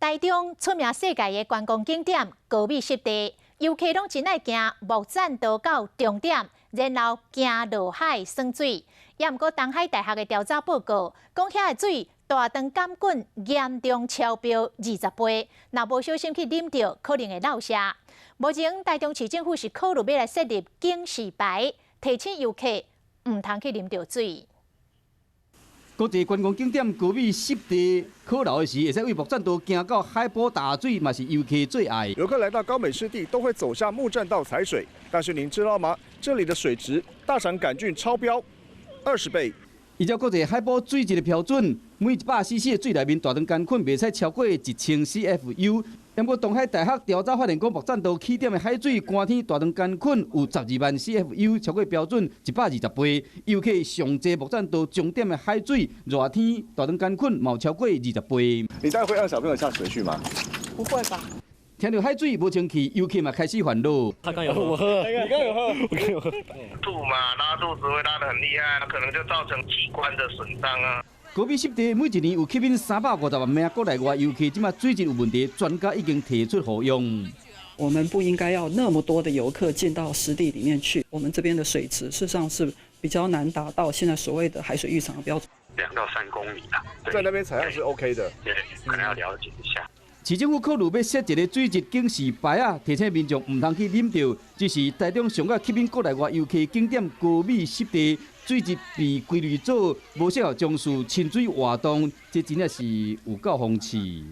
台中出名世界的观光景点高美湿地，游客拢真爱行木栈道到终点，然后行落海耍水。也毋过，东海大学的调查报告讲，遐的水大肠杆菌严重超标20倍，若无小心去啉到，可能会落下。目前台中市政府是考虑要来设立警示牌，提醒游客唔通去啉到水。 国际观光景点高美湿地考老的时，会使为木栈道行到海波打水，嘛是游客最爱。游客来到高美湿地都会走下木栈道踩水，但是您知道吗？这里的水质大肠杆菌超标20倍。依照国际海波水质的标准，每100cc 的水内面大肠杆菌袂使超过1000 CFU。 不过，东海大学调查发现，讲木栈道起点的海水寒天大肠杆菌有12万 CFU， 超过标准120倍。游客上济木栈道终点的海水，热天大肠杆菌嘛有超过20倍。你待会让小朋友下水去吗？不会吧？听到海水无清气，游客嘛开始烦恼。他刚有喝，我喝，你刚有喝，我刚有喝。吐嘛，拉肚子会拉得很厉害，可能就造成器官的损伤啊。 高美湿地每一年有吸引350万名国内外游客，即马水质有问题，专家已经提出呼用。我们不应该要那么多的游客进到湿地里面去。我们这边的水质事实上是比较难达到现在所谓的海水浴场的标准。2到3公里啦，在那边采样是 OK 的。对，可能要了解一下。 市政府考虑要设一个水质警示牌啊，提醒民众唔通去啉到。这是台中上个吸引国内外游客景点高美湿地，水质被归类做无适合从事亲水活动，这真正是有够讽刺。